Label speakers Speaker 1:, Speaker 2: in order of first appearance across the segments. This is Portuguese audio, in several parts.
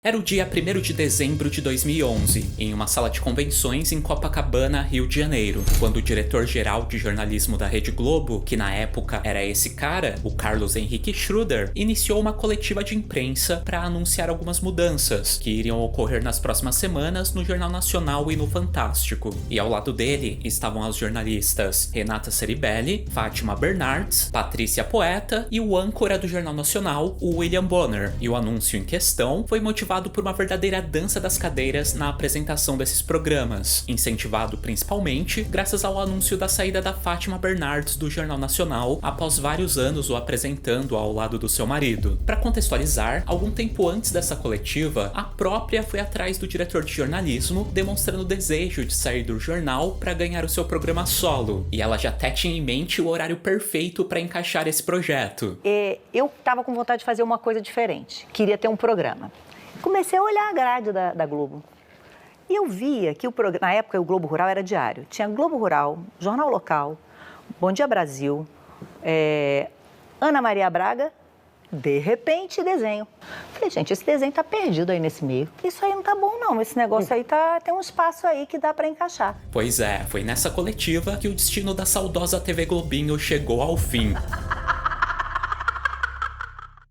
Speaker 1: Era o dia 1º de dezembro de 2011, em uma sala de convenções em Copacabana, Rio de Janeiro, quando o diretor-geral de jornalismo da Rede Globo, que na época era esse cara, o Carlos Henrique Schroeder, iniciou uma coletiva de imprensa para anunciar algumas mudanças que iriam ocorrer nas próximas semanas no Jornal Nacional e no Fantástico. E ao lado dele estavam as jornalistas Renata Ceribelli, Fátima Bernardes, Patrícia Poeta e o âncora do Jornal Nacional, o William Bonner. E o anúncio em questão foi motivado por uma verdadeira dança das cadeiras na apresentação desses programas, incentivado principalmente graças ao anúncio da saída da Fátima Bernardes do Jornal Nacional após vários anos o apresentando ao lado do seu marido. Para contextualizar, algum tempo antes dessa coletiva, a própria foi atrás do diretor de jornalismo, demonstrando o desejo de sair do jornal para ganhar o seu programa solo, e ela já até tinha em mente o horário perfeito para encaixar esse projeto.
Speaker 2: Eu estava com vontade de fazer uma coisa diferente, queria ter um programa. Comecei a olhar a grade da Globo. E eu via que na época o Globo Rural era diário. Tinha Globo Rural, Jornal Local, Bom Dia Brasil, Ana Maria Braga, de repente desenho. Falei, gente, esse desenho tá perdido aí nesse meio. Isso aí não tá bom não, esse negócio aí tem um espaço aí que dá para encaixar.
Speaker 1: Pois é, foi nessa coletiva que o destino da saudosa TV Globinho chegou ao fim.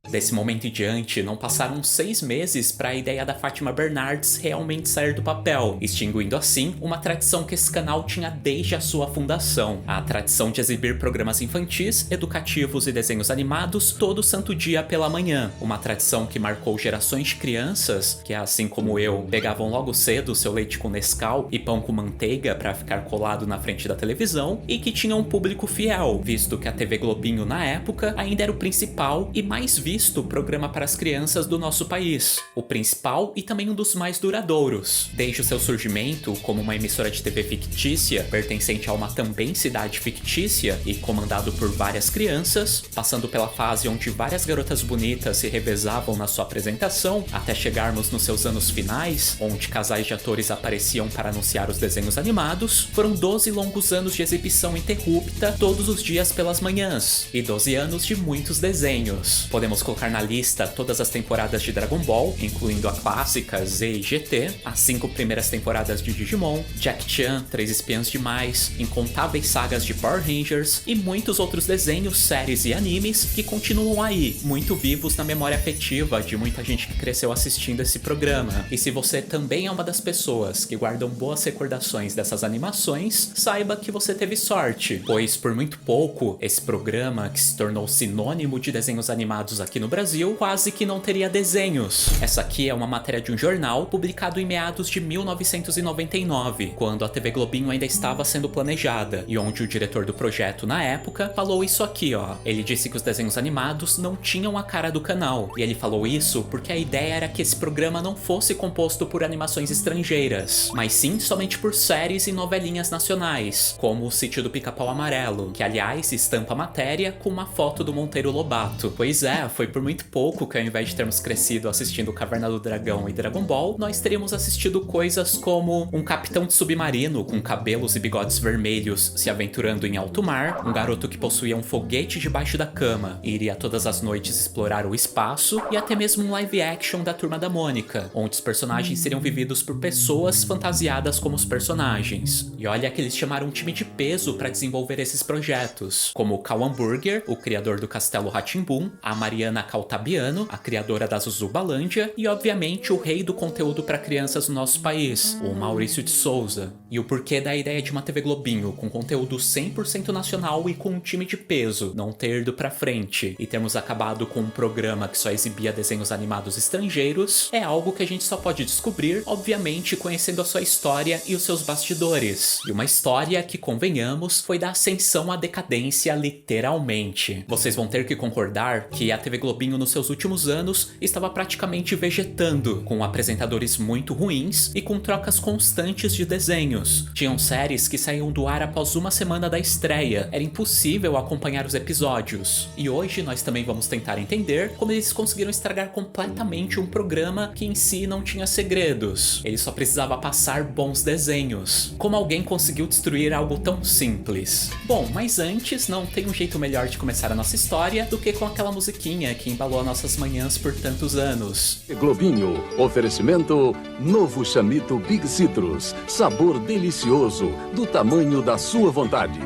Speaker 1: Desse momento em diante, não passaram 6 meses para a ideia da Fátima Bernardes realmente sair do papel, extinguindo assim uma tradição que esse canal tinha desde a sua fundação, a tradição de exibir programas infantis, educativos e desenhos animados todo santo dia pela manhã, uma tradição que marcou gerações de crianças que, assim como eu, pegavam logo cedo seu leite com Nescau e pão com manteiga para ficar colado na frente da televisão e que tinha um público fiel, visto que a TV Globinho na época ainda era o principal e mais visto programa para as crianças do nosso país, o principal e também um dos mais duradouros. Desde o seu surgimento como uma emissora de TV fictícia, pertencente a uma também cidade fictícia e comandado por várias crianças, passando pela fase onde várias garotas bonitas se revezavam na sua apresentação, até chegarmos nos seus anos finais, onde casais de atores apareciam para anunciar os desenhos animados, foram 12 longos anos de exibição ininterrupta todos os dias pelas manhãs, e 12 anos de muitos desenhos. Podemos colocar na lista todas as temporadas de Dragon Ball, incluindo a clássica Z e GT, as 5 primeiras temporadas de Digimon, Jack Chan, 3 Espiãs Demais, incontáveis sagas de Power Rangers e muitos outros desenhos, séries e animes que continuam aí, muito vivos na memória afetiva de muita gente que cresceu assistindo esse programa. E se você também é uma das pessoas que guardam boas recordações dessas animações, saiba que você teve sorte, pois por muito pouco, esse programa, que se tornou sinônimo de desenhos animados aqui no Brasil, quase que não teria desenhos. Essa aqui é uma matéria de um jornal publicado em meados de 1999, quando a TV Globinho ainda estava sendo planejada, e onde o diretor do projeto na época falou isso aqui, ó. Ele disse que os desenhos animados não tinham a cara do canal, e ele falou isso porque a ideia era que esse programa não fosse composto por animações estrangeiras, mas sim somente por séries e novelinhas nacionais, como o Sítio do Pica-Pau Amarelo, que aliás estampa a matéria com uma foto do Monteiro Lobato. Pois é, foi por muito pouco que ao invés de termos crescido assistindo Caverna do Dragão e Dragon Ball, nós teríamos assistido coisas como um capitão de submarino com cabelos e bigodes vermelhos se aventurando em alto mar, um garoto que possuía um foguete debaixo da cama e iria todas as noites explorar o espaço, e até mesmo um live action da Turma da Mônica, onde os personagens seriam vividos por pessoas fantasiadas como os personagens. E olha que eles chamaram um time de peso para desenvolver esses projetos, como o Cal Hamburger, o criador do Castelo Rá-Tim-Bum, a Mariana Caltabiano, a criadora da Zuzubalândia, e obviamente o rei do conteúdo para crianças no nosso país, o Maurício de Souza. E o porquê da ideia de uma TV Globinho com conteúdo 100% nacional e com um time de peso não ter ido pra frente e termos acabado com um programa que só exibia desenhos animados estrangeiros é algo que a gente só pode descobrir, obviamente, conhecendo a sua história e os seus bastidores. E uma história que, convenhamos, foi da ascensão à decadência literalmente. Vocês vão ter que concordar que a TV Globinho nos seus últimos anos estava praticamente vegetando, com apresentadores muito ruins e com trocas constantes de desenhos. Tinham séries que saíam do ar após uma semana da estreia, era impossível acompanhar os episódios. E hoje nós também vamos tentar entender como eles conseguiram estragar completamente um programa que em si não tinha segredos. Ele só precisava passar bons desenhos. Como alguém conseguiu destruir algo tão simples? Bom, mas antes não tem um jeito melhor de começar a nossa história do que com aquela musiquinha musiquinha que embalou nossas manhãs por tantos anos.
Speaker 3: Globinho, oferecimento novo Chamito Big Citrus, sabor delicioso, do tamanho da sua vontade.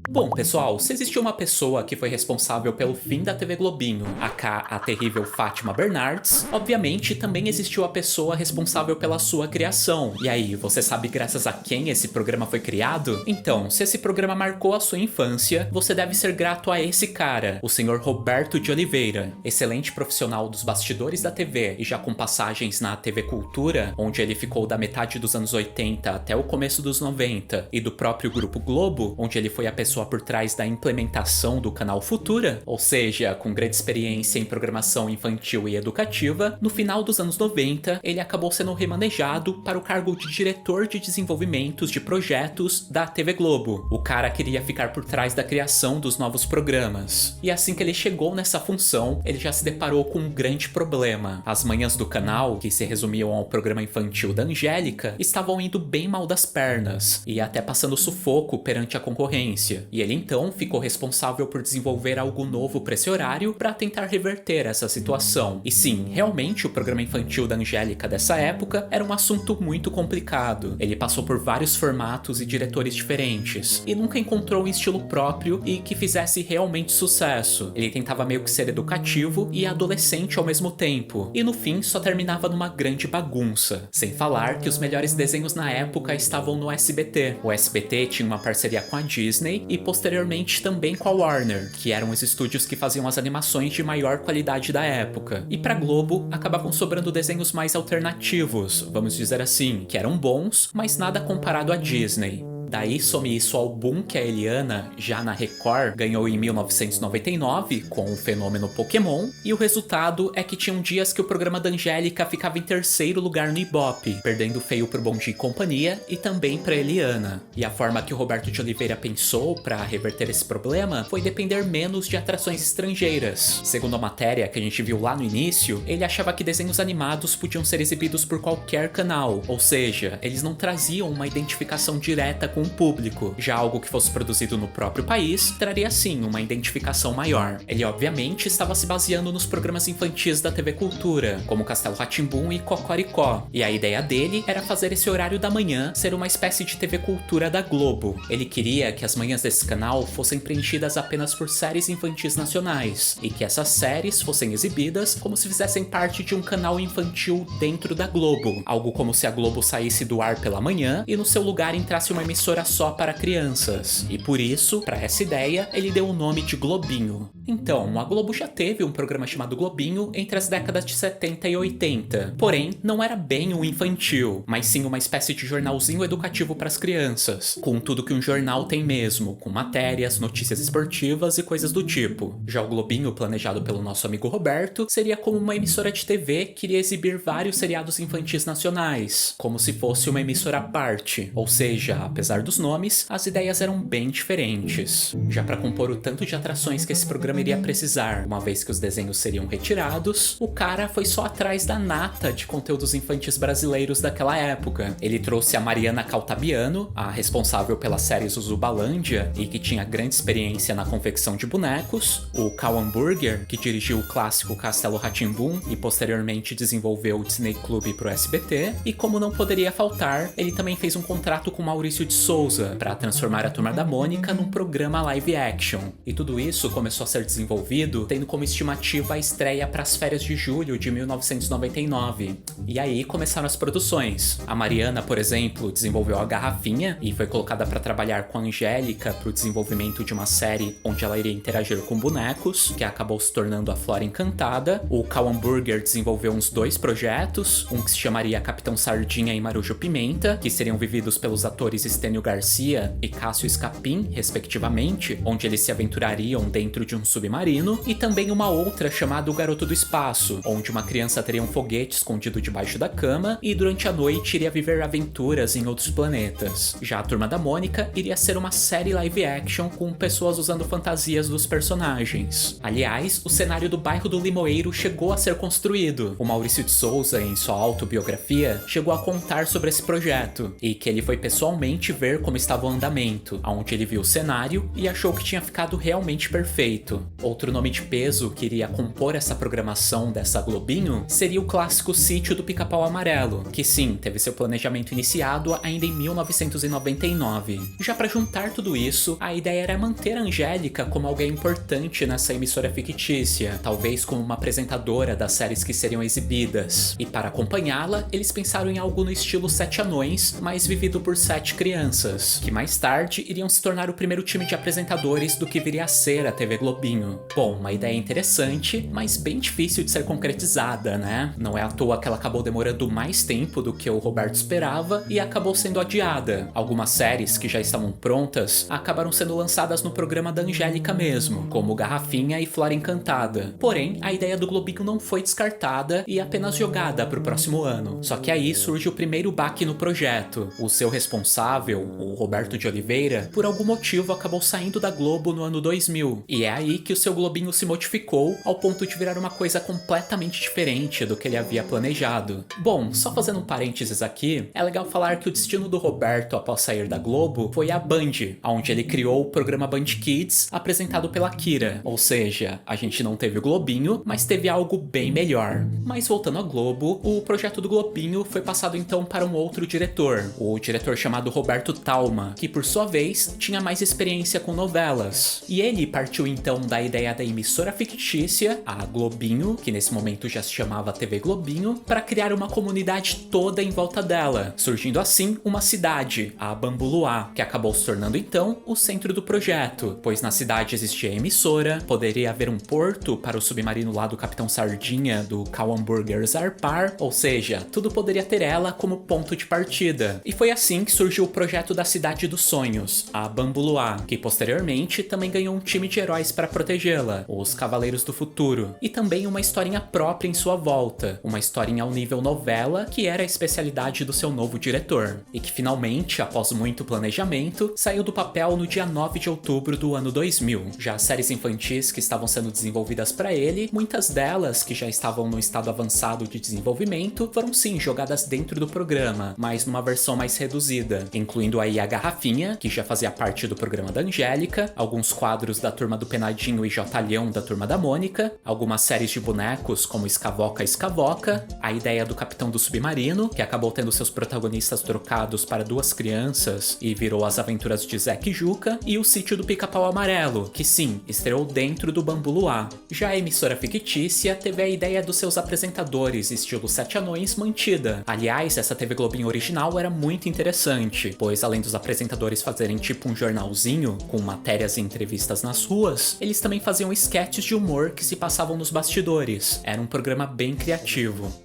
Speaker 1: Bom, pessoal, se existiu uma pessoa que foi responsável pelo fim da TV Globinho, a terrível Fátima Bernardes, obviamente também existiu a pessoa responsável pela sua criação. E aí, você sabe graças a quem esse programa foi criado? Então, se esse programa marcou a sua infância, você deve ser grato a esse cara, o senhor Roberto de Oliveira, excelente profissional dos bastidores da TV e já com passagens na TV Cultura, onde ele ficou da metade dos anos 80 até o começo dos 90, e do próprio Grupo Globo, onde ele foi a pessoa por trás da implementação do canal Futura, ou seja, com grande experiência em programação infantil e educativa. No final dos anos 90, ele acabou sendo remanejado para o cargo de diretor de desenvolvimentos de projetos da TV Globo. O cara queria ficar por trás da criação dos novos programas. E assim que ele chegou nessa função, ele já se deparou com um grande problema. As manhãs do canal, que se resumiam ao programa infantil da Angélica, estavam indo bem mal das pernas, e até passando sufoco perante a concorrência. E ele então ficou responsável por desenvolver algo novo para esse horário para tentar reverter essa situação. E sim, realmente o programa infantil da Angélica dessa época era um assunto muito complicado. Ele passou por vários formatos e diretores diferentes, e nunca encontrou um estilo próprio e que fizesse realmente sucesso. Ele tentava meio que ser educativo e adolescente ao mesmo tempo, e no fim só terminava numa grande bagunça. Sem falar que os melhores desenhos na época estavam no SBT. O SBT tinha uma parceria com a Disney e posteriormente também com a Warner, que eram os estúdios que faziam as animações de maior qualidade da época. E pra Globo, acabavam sobrando desenhos mais alternativos, vamos dizer assim, que eram bons, mas nada comparado à Disney. Daí some isso ao boom que a Eliana, já na Record, ganhou em 1999 com o fenômeno Pokémon, e o resultado é que tinham dias que o programa da Angélica ficava em terceiro lugar no Ibope, perdendo feio pro Bom Dia e Companhia e também pra Eliana. E a forma que o Roberto de Oliveira pensou para reverter esse problema foi depender menos de atrações estrangeiras. Segundo a matéria que a gente viu lá no início, ele achava que desenhos animados podiam ser exibidos por qualquer canal, ou seja, eles não traziam uma identificação direta com o público. Já algo que fosse produzido no próprio país traria sim uma identificação maior. Ele obviamente estava se baseando nos programas infantis da TV Cultura, como Castelo Rá-Tim-Bum e Cocoricó, e a ideia dele era fazer esse horário da manhã ser uma espécie de TV Cultura da Globo. Ele queria que as manhãs desse canal fossem preenchidas apenas por séries infantis nacionais, e que essas séries fossem exibidas como se fizessem parte de um canal infantil dentro da Globo, algo como se a Globo saísse do ar pela manhã e no seu lugar entrasse uma emissora só para crianças, e por isso, para essa ideia, ele deu o nome de Globinho. Então, a Globo já teve um programa chamado Globinho entre as décadas de 70 e 80, porém, não era bem um infantil, mas sim uma espécie de jornalzinho educativo para as crianças, com tudo que um jornal tem mesmo, com matérias, notícias esportivas e coisas do tipo. Já o Globinho, planejado pelo nosso amigo Roberto, seria como uma emissora de TV que iria exibir vários seriados infantis nacionais, como se fosse uma emissora à parte, ou seja, apesar dos nomes, as ideias eram bem diferentes. Já para compor o tanto de atrações que esse programa iria precisar, uma vez que os desenhos seriam retirados, o cara foi só atrás da nata de conteúdos infantis brasileiros daquela época. Ele trouxe a Mariana Caltabiano, a responsável pelas séries Zubalândia e que tinha grande experiência na confecção de bonecos, o Cal Hamburger, que dirigiu o clássico Castelo Rá-Tim-Bum e posteriormente desenvolveu o Disney Club pro SBT, e como não poderia faltar, ele também fez um contrato com Maurício de Souza para transformar a Turma da Mônica num programa live action. E tudo isso começou a ser desenvolvido tendo como estimativa a estreia para as férias de julho de 1999. E aí começaram as produções. A Mariana, por exemplo, desenvolveu a Garrafinha e foi colocada para trabalhar com a Angélica para o desenvolvimento de uma série onde ela iria interagir com bonecos, que acabou se tornando a Flora Encantada. O Cal Hamburger desenvolveu uns 2 projetos, um que se chamaria Capitão Sardinha e Marujo Pimenta, que seriam vividos pelos atores Stênio Garcia e Cássio Escapim, respectivamente, onde eles se aventurariam dentro de um Submarino, e também uma outra chamada O Garoto do Espaço, onde uma criança teria um foguete escondido debaixo da cama e durante a noite iria viver aventuras em outros planetas. Já a Turma da Mônica iria ser uma série live action com pessoas usando fantasias dos personagens. Aliás, o cenário do bairro do Limoeiro chegou a ser construído. O Maurício de Souza, em sua autobiografia, chegou a contar sobre esse projeto, e que ele foi pessoalmente ver como estava o andamento, onde ele viu o cenário e achou que tinha ficado realmente perfeito. Outro nome de peso que iria compor essa programação dessa Globinho seria o clássico Sítio do Pica-Pau Amarelo, que sim, teve seu planejamento iniciado ainda em 1999. Já para juntar tudo isso, a ideia era manter a Angélica como alguém importante nessa emissora fictícia, talvez como uma apresentadora das séries que seriam exibidas. E para acompanhá-la, eles pensaram em algo no estilo Sete Anões, mas vivido por 7 crianças, que mais tarde iriam se tornar o primeiro time de apresentadores do que viria a ser a TV Globinho. Bom, uma ideia interessante, mas bem difícil de ser concretizada, né? Não é à toa que ela acabou demorando mais tempo do que o Roberto esperava e acabou sendo adiada. Algumas séries que já estavam prontas acabaram sendo lançadas no programa da Angélica mesmo, como Garrafinha e Flora Encantada. Porém, a ideia do Globinho não foi descartada e apenas jogada para o próximo ano. Só que aí surge o primeiro baque no projeto. O seu responsável, o Roberto de Oliveira, por algum motivo acabou saindo da Globo no ano 2000. E é aí que o seu Globinho se modificou ao ponto de virar uma coisa completamente diferente do que ele havia planejado. Bom, só fazendo um parênteses aqui, é legal falar que o destino do Roberto após sair da Globo foi a Band, onde ele criou o programa Band Kids, apresentado pela Kira. Ou seja, a gente não teve o Globinho, mas teve algo bem melhor. Mas voltando à Globo, o projeto do Globinho foi passado então para um outro diretor, o diretor chamado Roberto Talma, que por sua vez tinha mais experiência com novelas. E ele partiu então da ideia da emissora fictícia, a Globinho, que nesse momento já se chamava TV Globinho, para criar uma comunidade toda em volta dela, surgindo assim uma cidade, a Bambuluá, que acabou se tornando então o centro do projeto, pois na cidade existia a emissora, poderia haver um porto para o submarino lá do Capitão Sardinha do Cal Hamburger zarpar, ou seja, tudo poderia ter ela como ponto de partida. E foi assim que surgiu o projeto da Cidade dos Sonhos, a Bambuluá, que posteriormente também ganhou um time de heróis para protegê-la, os Cavaleiros do Futuro, e também uma historinha própria em sua volta, uma historinha ao nível novela, que era a especialidade do seu novo diretor, e que finalmente, após muito planejamento, saiu do papel no dia 9 de outubro do ano 2000. Já as séries infantis que estavam sendo desenvolvidas para ele, muitas delas, que já estavam no estado avançado de desenvolvimento, foram sim jogadas dentro do programa, mas numa versão mais reduzida, incluindo aí a Garrafinha, que já fazia parte do programa da Angélica, alguns quadros da Turma do Penadinho e Jotalhão da Turma da Mônica, algumas séries de bonecos como Escavoca Escavoca, a ideia do Capitão do Submarino, que acabou tendo seus protagonistas trocados para 2 crianças e virou As Aventuras de Zeca e Juca, e o Sítio do Pica-Pau Amarelo, que sim, estreou dentro do Bambuluá. Já a emissora fictícia teve a ideia dos seus apresentadores, estilo Sete Anões, mantida. Aliás, essa TV Globinho original era muito interessante, pois além dos apresentadores fazerem tipo um jornalzinho, com matérias e entrevistas nas ruas, eles também faziam sketches de humor que se passavam nos bastidores. Era um programa bem criativo.
Speaker 4: 5,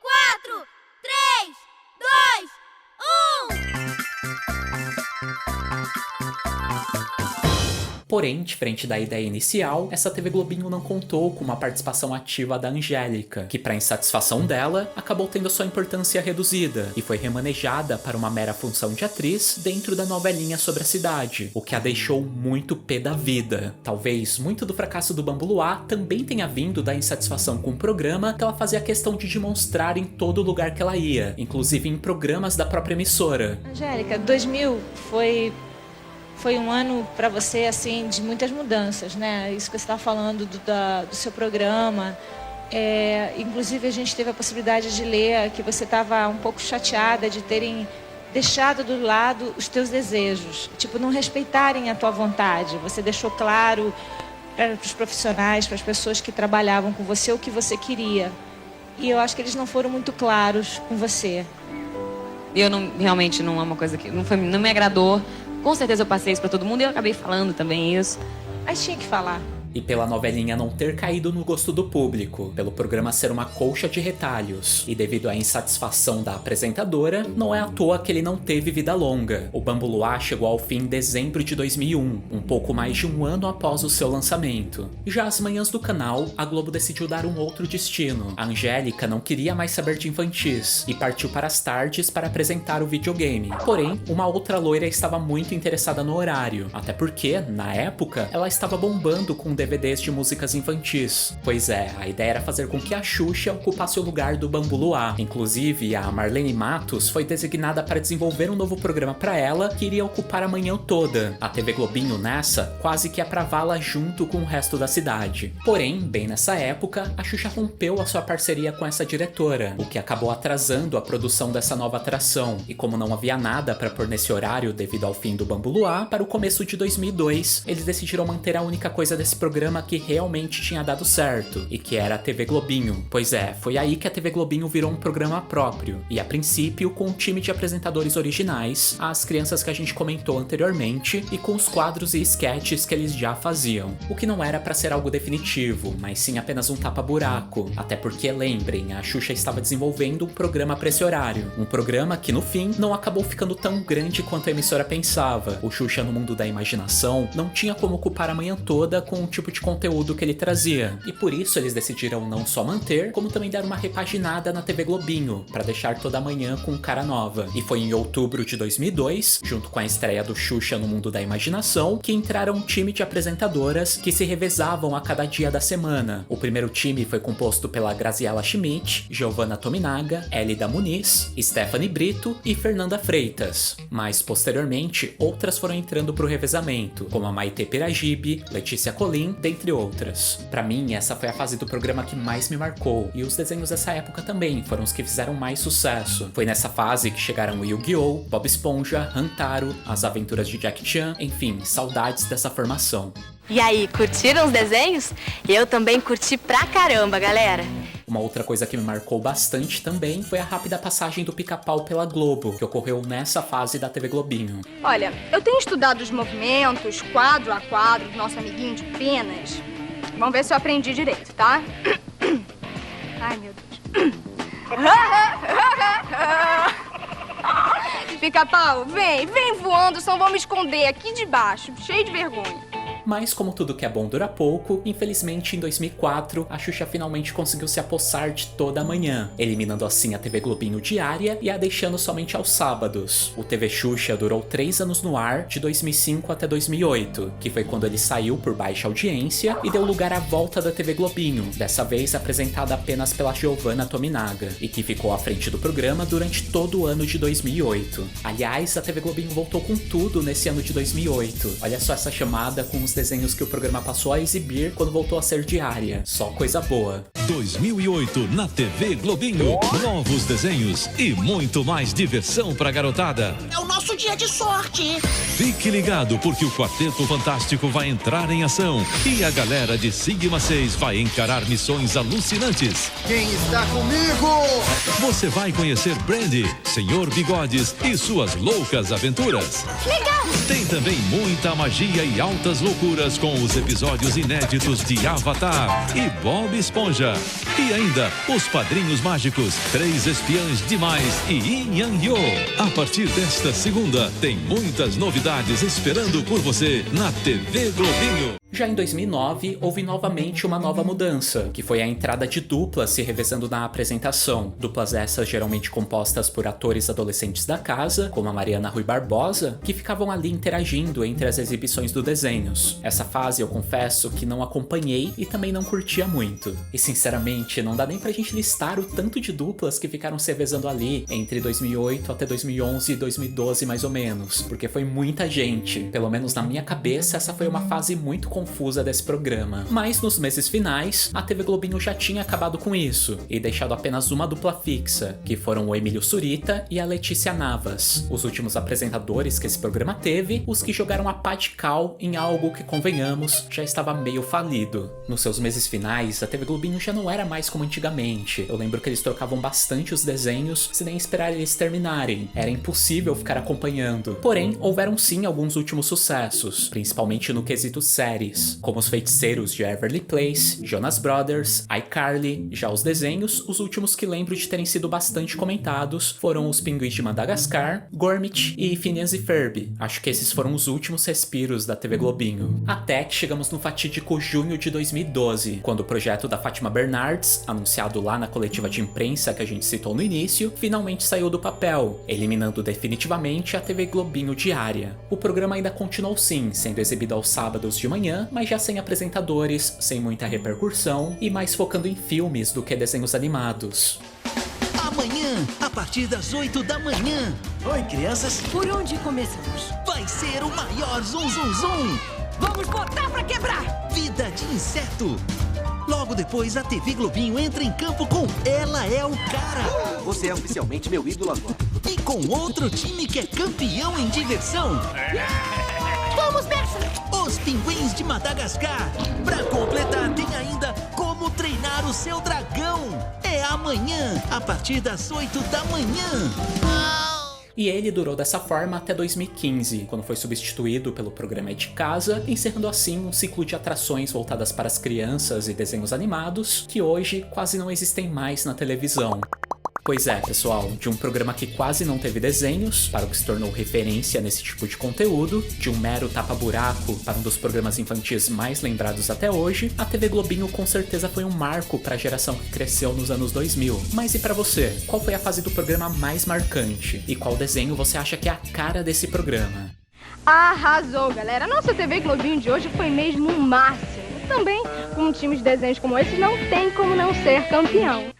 Speaker 4: 4, 3, 2, 1...
Speaker 1: Porém, diferente da ideia inicial, essa TV Globinho não contou com uma participação ativa da Angélica, que para insatisfação dela, acabou tendo sua importância reduzida e foi remanejada para uma mera função de atriz dentro da novelinha sobre a cidade, o que a deixou muito pé da vida. Talvez muito do fracasso do Bambuluá também tenha vindo da insatisfação com o programa que ela fazia questão de demonstrar em todo lugar que ela ia, inclusive em programas da própria emissora.
Speaker 5: Angélica, 2000 foi um ano para você assim de muitas mudanças, né? Isso que você está falando do seu programa. Inclusive a gente teve a possibilidade de ler que você estava um pouco chateada de terem deixado do lado os teus desejos, tipo, não respeitarem a tua vontade. Você deixou claro para os profissionais, para as pessoas que trabalhavam com você o que você queria. E eu acho que eles não foram muito claros com você.
Speaker 6: Eu realmente não é uma coisa que não me agradou. Com certeza eu passei isso para todo mundo e eu acabei falando também isso.
Speaker 5: Mas tinha que falar.
Speaker 1: e pela novelinha não ter caído no gosto do público, pelo programa ser uma colcha de retalhos, e devido à insatisfação da apresentadora, não é à toa que ele não teve vida longa. O Bambu Luar chegou ao fim em dezembro de 2001, um pouco mais de um ano após o seu lançamento. Já às manhãs do canal, a Globo decidiu dar um outro destino. A Angélica não queria mais saber de infantis, e partiu para as tardes para apresentar o videogame. Porém, uma outra loira estava muito interessada no horário, até porque, na época, ela estava bombando com DVDs de músicas infantis. Pois é, a ideia era fazer com que a Xuxa ocupasse o lugar do Bambu Luar. Inclusive, a Marlene Matos foi designada para desenvolver um novo programa para ela, que iria ocupar a manhã toda. A TV Globinho nessa quase que ia pra vala junto com o resto da cidade. Porém, bem nessa época, a Xuxa rompeu a sua parceria com essa diretora, o que acabou atrasando a produção dessa nova atração. E como não havia nada para pôr nesse horário devido ao fim do Bambu Luar, para o começo de 2002, eles decidiram manter a única coisa desse programa que realmente tinha dado certo, e que era a TV Globinho. Pois é, foi aí que a TV Globinho virou um programa próprio, e a princípio com um time de apresentadores originais, as crianças que a gente comentou anteriormente, e com os quadros e sketches que eles já faziam. O que não era para ser algo definitivo, mas sim apenas um tapa-buraco, até porque, lembrem, a Xuxa estava desenvolvendo um programa para esse horário, um programa que no fim não acabou ficando tão grande quanto a emissora pensava. O Xuxa no Mundo da Imaginação não tinha como ocupar a manhã toda com o tipo de conteúdo que ele trazia, e por isso eles decidiram não só manter, como também dar uma repaginada na TV Globinho, para deixar toda a manhã com cara nova. E foi em outubro de 2002, junto com a estreia do Xuxa no Mundo da Imaginação, que entraram um time de apresentadoras que se revezavam a cada dia da semana. O primeiro time foi composto pela Graziella Schmidt, Giovanna Tominaga, Elida Muniz, Stephanie Brito e Fernanda Freitas. Mas posteriormente, outras foram entrando pro revezamento, como a Maite Piragibe, Letícia Colin, dentre outras. Pra mim, essa foi a fase do programa que mais me marcou, e os desenhos dessa época também foram os que fizeram mais sucesso. Foi nessa fase que chegaram o Yu-Gi-Oh!, Bob Esponja, Hantaro, As Aventuras de Jack Chan, enfim, saudades dessa formação.
Speaker 7: E aí, curtiram os desenhos? Eu também curti pra caramba, galera!
Speaker 1: Uma outra coisa que me marcou bastante também foi a rápida passagem do Pica-Pau pela Globo, que ocorreu nessa fase da TV Globinho.
Speaker 8: Olha, eu tenho estudado os movimentos, quadro a quadro, do nosso amiguinho de penas. Vamos ver se eu aprendi direito, tá? Ai, meu Deus. Pica-Pau, vem voando, só vou me esconder aqui debaixo, cheio de vergonha.
Speaker 1: Mas como tudo que é bom dura pouco, infelizmente em 2004, a Xuxa finalmente conseguiu se apossar de toda a manhã, eliminando assim a TV Globinho diária e a deixando somente aos sábados. O TV Xuxa durou 3 anos no ar, de 2005 até 2008, que foi quando ele saiu por baixa audiência e deu lugar à volta da TV Globinho, dessa vez apresentada apenas pela Giovanna Tominaga, e que ficou à frente do programa durante todo o ano de 2008. Aliás, a TV Globinho voltou com tudo nesse ano de 2008. Olha só essa chamada com os desenhos que o programa passou a exibir quando voltou a ser diária. Só coisa boa.
Speaker 9: 2008 na TV Globinho. Novos desenhos e muito mais diversão pra garotada.
Speaker 10: É o nosso dia de sorte.
Speaker 9: Fique ligado porque o Quarteto Fantástico vai entrar em ação e a galera de Sigma 6 vai encarar missões alucinantes.
Speaker 10: Quem está comigo?
Speaker 9: Você vai conhecer Brandy, Senhor Bigodes e suas loucas aventuras.
Speaker 10: Legal!
Speaker 9: Tem também muita magia e altas loucuras com os episódios inéditos de Avatar e Bob Esponja. E ainda, os Padrinhos Mágicos, 3 Espiãs Demais e Yin Yang Yo. A partir desta segunda, tem muitas novidades esperando por você na TV Globinho.
Speaker 1: Já em 2009, houve novamente uma nova mudança, que foi a entrada de duplas se revezando na apresentação. Duplas essas geralmente compostas por atores adolescentes da casa, como a Mariana Rui Barbosa, que ficavam ali interagindo entre as exibições dos desenhos. Essa fase eu confesso que não acompanhei e também não curtia muito. E sinceramente, não dá nem pra gente listar o tanto de duplas que ficaram se revezando ali entre 2008 até 2011 e 2012 mais ou menos, porque foi muita gente. Pelo menos na minha cabeça, essa foi uma fase muito confusa desse programa. Mas nos meses finais, a TV Globinho já tinha acabado com isso e deixado apenas uma dupla fixa, que foram o Emílio Surita e a Letícia Navas, os últimos apresentadores que esse programa teve, os que jogaram a pá de cal em algo que, convenhamos, já estava meio falido. Nos seus meses finais, a TV Globinho já não era mais como antigamente. Eu lembro que eles trocavam bastante os desenhos sem nem esperar eles terminarem. Era impossível ficar acompanhando. Porém, houveram sim alguns últimos sucessos, principalmente no quesito séries. infantis, como Os Feiticeiros de Waverly Place, Jonas Brothers, iCarly. Já os desenhos, os últimos que lembro de terem sido bastante comentados foram Os Pinguins de Madagascar, Gormit e Phineas e Ferb. Acho que esses foram os últimos respiros da TV Globinho. Até que chegamos no fatídico junho de 2012, quando o projeto da Fátima Bernardes, anunciado lá na coletiva de imprensa que a gente citou no início, finalmente saiu do papel, eliminando definitivamente a TV Globinho diária. O programa ainda continuou sim, sendo exibido aos sábados de manhã, mas já sem apresentadores, sem muita repercussão e mais focando em filmes do que desenhos animados.
Speaker 11: Amanhã, a partir das 8 da manhã. Oi, crianças.
Speaker 10: Por onde começamos?
Speaker 11: Vai ser o maior zum zum zum.
Speaker 10: Vamos botar pra quebrar!
Speaker 11: Vida de inseto. Logo depois, a TV Globinho entra em campo com Ela é o Cara.
Speaker 12: Você é oficialmente meu ídolo agora.
Speaker 11: E com outro time que é campeão em diversão.
Speaker 10: Vamos, Berson!
Speaker 11: Os Pinguins de Madagascar. Pra completar, tem ainda Como Treinar o Seu Dragão. É amanhã, a partir das 8 da manhã.
Speaker 1: E ele durou dessa forma até 2015, quando foi substituído pelo programa É de Casa, encerrando assim um ciclo de atrações voltadas para as crianças e desenhos animados, que hoje quase não existem mais na televisão. Pois é, pessoal, de um programa que quase não teve desenhos, para o que se tornou referência nesse tipo de conteúdo, de um mero tapa-buraco para um dos programas infantis mais lembrados até hoje, a TV Globinho com certeza foi um marco para a geração que cresceu nos anos 2000. Mas e pra você? Qual foi a fase do programa mais marcante? E qual desenho você acha que é a cara desse programa?
Speaker 8: Arrasou, galera. A nossa TV Globinho de hoje foi mesmo um máximo. Também, com um time de desenhos como esse, não tem como não ser campeão.